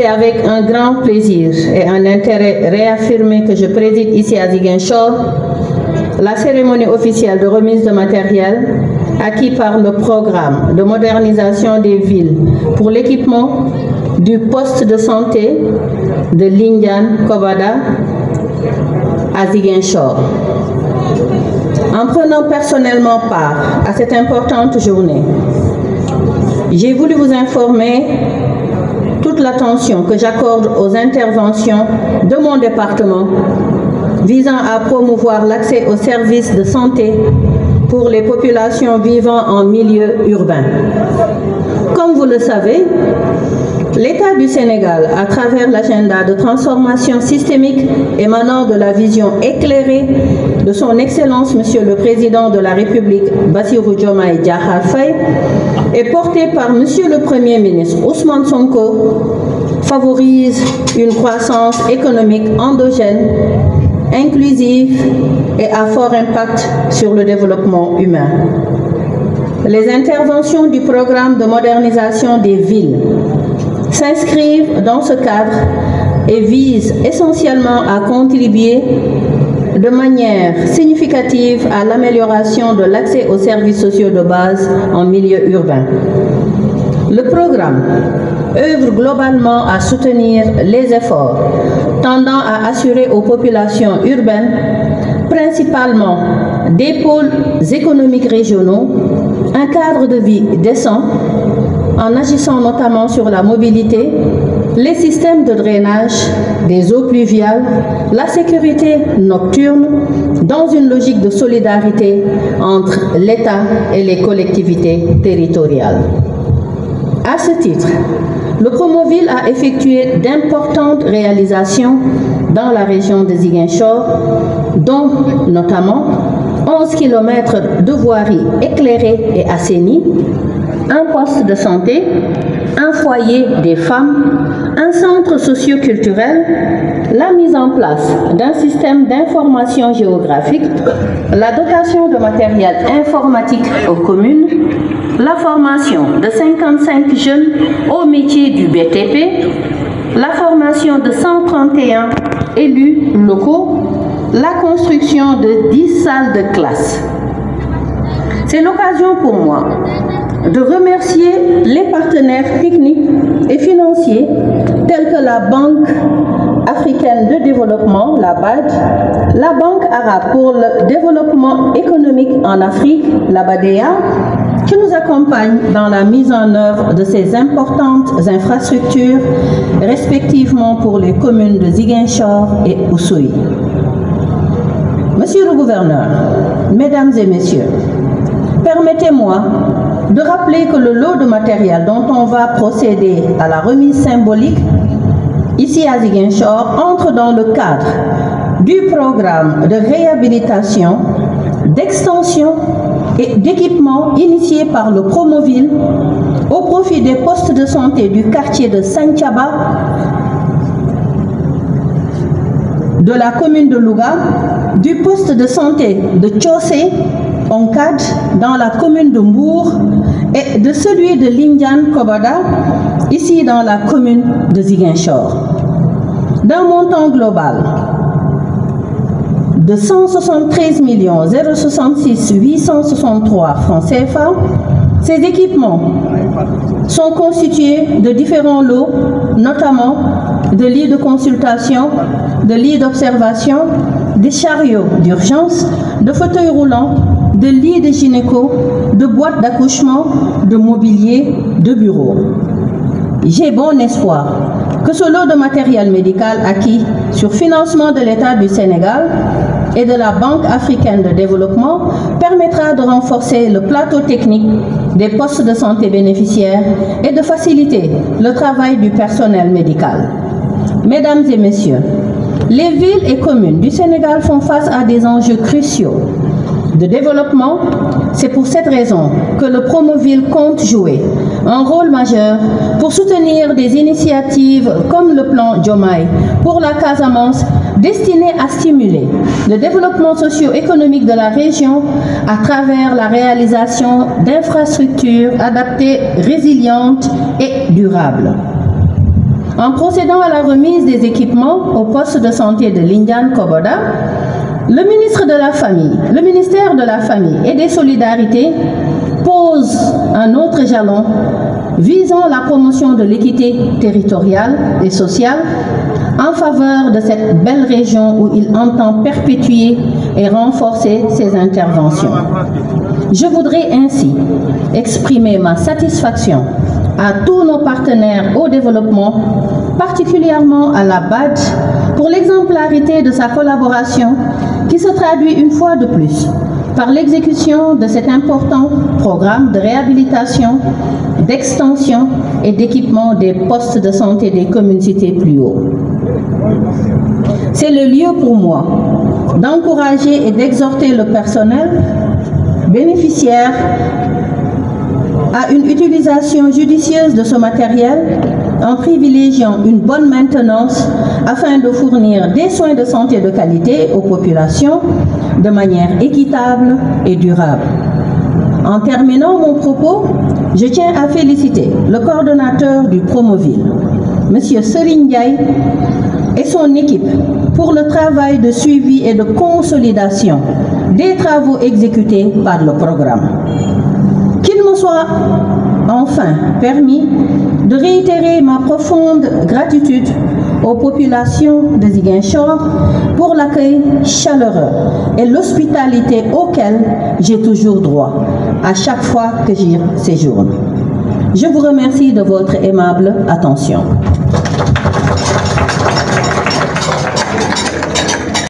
C'est avec un grand plaisir et un intérêt réaffirmé que je préside ici à Ziguinchor la cérémonie officielle de remise de matériel acquis par le programme de modernisation des villes pour l'équipement du poste de santé de Lindiane Kobada à Ziguinchor. En prenant personnellement part à cette importante journée, j'ai voulu vous informer toute l'attention que j'accorde aux interventions de mon département visant à promouvoir l'accès aux services de santé pour les populations vivant en milieu urbain. Comme vous le savez, l'État du Sénégal, à travers l'agenda de transformation systémique émanant de la vision éclairée de son Excellence Monsieur le Président de la République, Bassirou Diomaye Diakhar Faye, et porté par Monsieur le Premier ministre Ousmane Sonko, favorise une croissance économique endogène, inclusive et à fort impact sur le développement humain. Les interventions du programme de modernisation des villes s'inscrivent dans ce cadre et visent essentiellement à contribuer de manière significative à l'amélioration de l'accès aux services sociaux de base en milieu urbain. Le programme œuvre globalement à soutenir les efforts tendant à assurer aux populations urbaines, principalement des pôles économiques régionaux, un cadre de vie décent, en agissant notamment sur la mobilité, les systèmes de drainage des eaux pluviales, la sécurité nocturne, dans une logique de solidarité entre l'État et les collectivités territoriales. À ce titre, le Promoville a effectué d'importantes réalisations dans la région de Ziguinchor, dont notamment 11 km de voirie éclairée et assainie, un poste de santé, un foyer des femmes, un centre socio-culturel, la mise en place d'un système d'information géographique, la dotation de matériel informatique aux communes, la formation de 55 jeunes au métier du BTP, la formation de 131 élus locaux, la construction de 10 salles de classe. C'est l'occasion pour moi de remercier les partenaires techniques et financiers tels que la Banque africaine de développement, la BAD, la Banque arabe pour le développement économique en Afrique, la BADEA, qui nous accompagne dans la mise en œuvre de ces importantes infrastructures, respectivement pour les communes de Ziguinchor et Oussouye. Monsieur le gouverneur, mesdames et messieurs, permettez-moi de rappeler que le lot de matériel dont on va procéder à la remise symbolique ici à Ziguinchor entre dans le cadre du programme de réhabilitation, d'extension et d'équipement initié par le Promoville au profit des postes de santé du quartier de Santhiaba, de la commune de Louga, du poste de santé de Tchossé, en cadre dans la commune de Mbour et de celui de Lindiane Kobada, ici dans la commune de Ziguinchor. D'un montant global de 173 066 863 francs CFA, ces équipements sont constitués de différents lots, notamment de lits de consultation, de lits d'observation, des chariots d'urgence, de fauteuils roulants, de lits de gynéco, de boîtes d'accouchement, de mobilier, de bureaux. J'ai bon espoir que ce lot de matériel médical acquis sur financement de l'État du Sénégal et de la Banque africaine de développement permettra de renforcer le plateau technique des postes de santé bénéficiaires et de faciliter le travail du personnel médical. Mesdames et messieurs, les villes et communes du Sénégal font face à des enjeux cruciaux de développement. C'est pour cette raison que le Promoville compte jouer un rôle majeur pour soutenir des initiatives comme le plan Diomaye pour la Casamance, destiné à stimuler le développement socio-économique de la région à travers la réalisation d'infrastructures adaptées, résilientes et durables. En procédant à la remise des équipements au poste de santé de Lindiane Koboda, le ministère de la Famille et des Solidarités pose un autre jalon visant la promotion de l'équité territoriale et sociale en faveur de cette belle région où il entend perpétuer et renforcer ses interventions. Je voudrais ainsi exprimer ma satisfaction à tous nos partenaires au développement, particulièrement à la BAD, pour l'exemplarité de sa collaboration qui se traduit une fois de plus par l'exécution de cet important programme de réhabilitation, d'extension et d'équipement des postes de santé des communautés plus hauts. C'est le lieu pour moi d'encourager et d'exhorter le personnel bénéficiaire à une utilisation judicieuse de ce matériel en privilégiant une bonne maintenance afin de fournir des soins de santé de qualité aux populations de manière équitable et durable. En terminant mon propos, je tiens à féliciter le coordonnateur du Promoville, M. Serigne Ndiaye, et son équipe pour le travail de suivi et de consolidation des travaux exécutés par le programme. Qu'il me soit enfin permis de réitérer ma profonde gratitude aux populations de Ziguinchor pour l'accueil chaleureux et l'hospitalité auquel j'ai toujours droit à chaque fois que j'y séjourne. Je vous remercie de votre aimable attention.